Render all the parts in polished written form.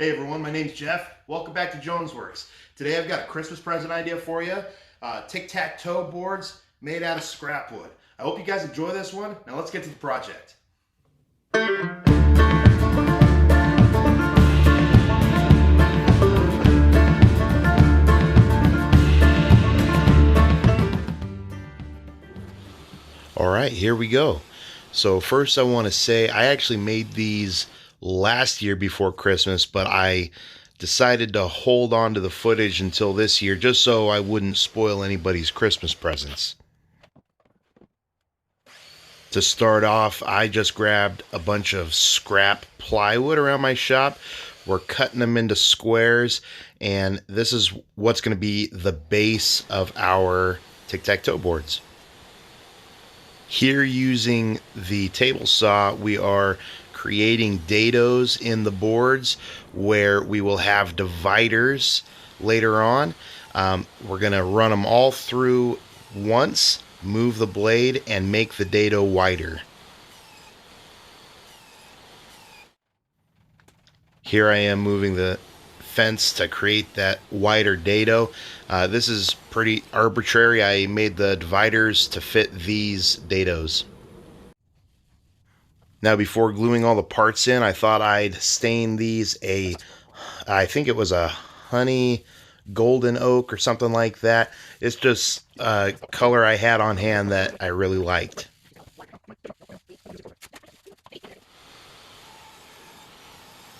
Hey everyone, my name's Jeff. Welcome back to Jones Works. Today I've got a Christmas present idea for you. Tic Tac Toe boards made out of scrap wood. I hope you guys enjoy this one. Now let's get to the project. All right, here we go. So first I want to say I actually made these last year before Christmas, but I decided to hold on to the footage until this year just so I wouldn't spoil anybody's Christmas presents. To start off, I just grabbed a bunch of scrap plywood around my shop. We're cutting them into squares, and this is what's going to be the base of our tic-tac-toe boards. Here, using the table saw, we are creating dados in the boards where we will have dividers later on. We're going to run them all through once, move the blade, and make the dado wider. Here I am moving the fence to create that wider dado. This is pretty arbitrary. I made the dividers to fit these dados. Now, before gluing all the parts in, I thought I'd stain these I think it was a honey golden oak or something like that. It's just a color I had on hand that I really liked.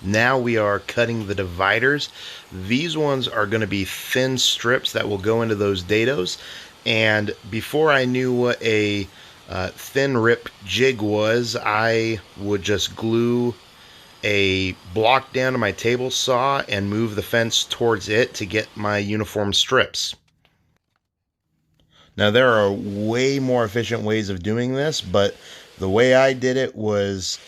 Now we are cutting the dividers. These ones are going to be thin strips that will go into those dados. And before I knew what a thin rip jig was, I would just glue a block down to my table saw and move the fence towards it to get my uniform strips. Now, there are way more efficient ways of doing this, but the way I did it was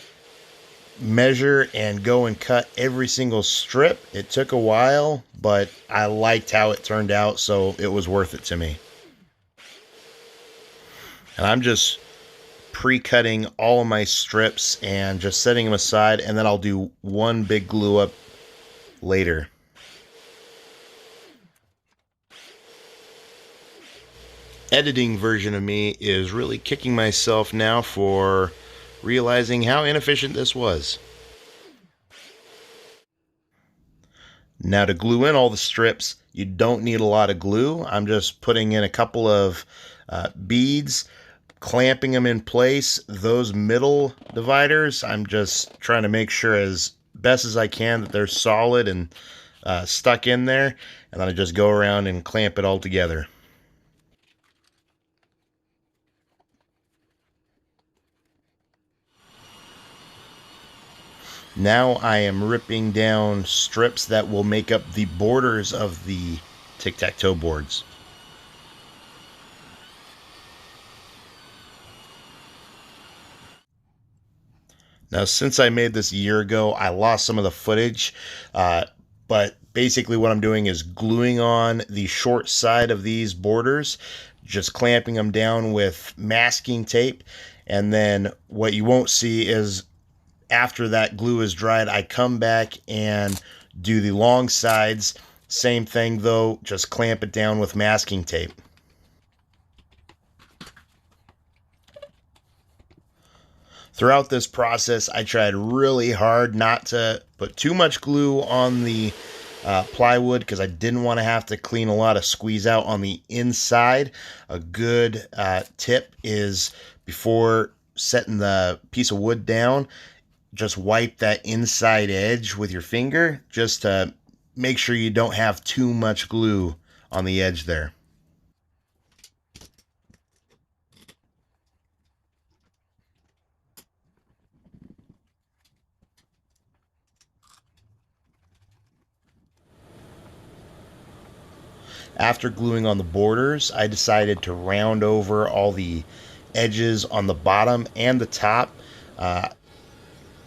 measure and go and cut every single strip. It took a while, but I liked how it turned out, so it was worth it to me. And I'm just pre-cutting all of my strips and just setting them aside, and then I'll do one big glue up later. Editing version of me is really kicking myself now for realizing how inefficient this was. Now, to glue in all the strips, you don't need a lot of glue. I'm just putting in a couple of beads, clamping them in place. Those middle dividers, I'm just trying to make sure as best as I can that they're solid and stuck in there, and then I just go around and clamp it all together. Now I am ripping down strips that will make up the borders of the tic-tac-toe boards. Now, since I made this a year ago, I lost some of the footage, but basically what I'm doing is gluing on the short side of these borders, just clamping them down with masking tape, and then what you won't see is after that glue is dried, I come back and do the long sides. Same thing though, just clamp it down with masking tape. Throughout this process, I tried really hard not to put too much glue on the plywood because I didn't want to have to clean a lot of squeeze out on the inside. A good tip is before setting the piece of wood down, just wipe that inside edge with your finger just to make sure you don't have too much glue on the edge there. After gluing on the borders, I decided to round over all the edges on the bottom and the top.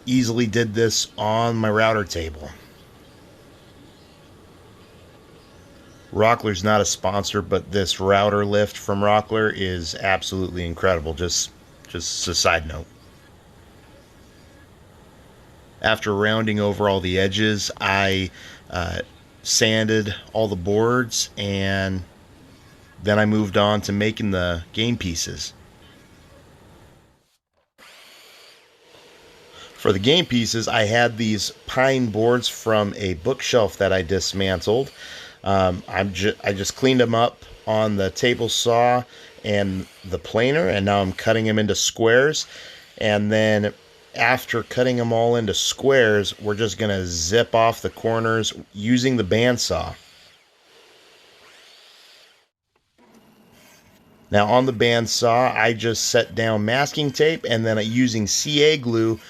Easily did this on my router table. Rockler's not a sponsor, but this router lift from Rockler is absolutely incredible. Just a side note. After rounding over all the edges, I sanded all the boards, and then I moved on to making the game pieces. For the game pieces, I had these pine boards from a bookshelf that I dismantled. I just cleaned them up on the table saw and the planer, and now I'm cutting them into squares. And then after cutting them all into squares, we're just going to zip off the corners using the bandsaw. Now on the bandsaw, I just set down masking tape, and then using CA glue,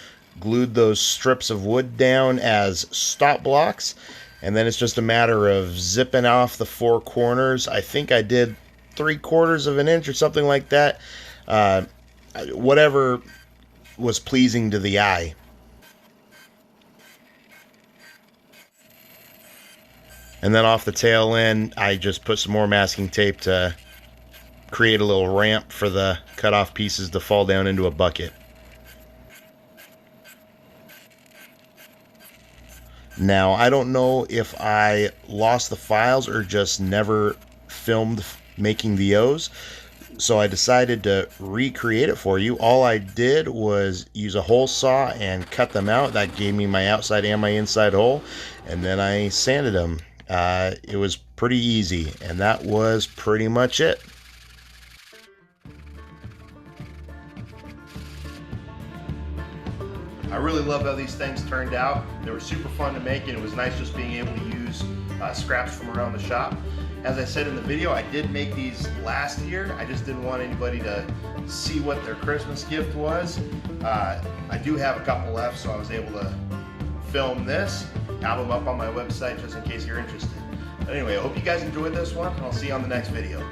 glued those strips of wood down as stop blocks. And then it's just a matter of zipping off the four corners. I think I did 3/4 of an inch or something like that. Whatever was pleasing to the eye. And then off the tail end, I just put some more masking tape to create a little ramp for the cut off pieces to fall down into a bucket. Now, I don't know if I lost the files or just never filmed making the O's, so I decided to recreate it for you. All I did was use a hole saw and cut them out. That gave me my outside and my inside hole, and then I sanded them. It was pretty easy, and that was pretty much it. I really love how these things turned out. They were super fun to make, and it was nice just being able to use scraps from around the shop. As I said in the video, I did make these last year. I just didn't want anybody to see what their Christmas gift was. I do have a couple left, so I was able to film this, have them up on my website just in case you're interested. But anyway, I hope you guys enjoyed this one, and I'll see you on the next video.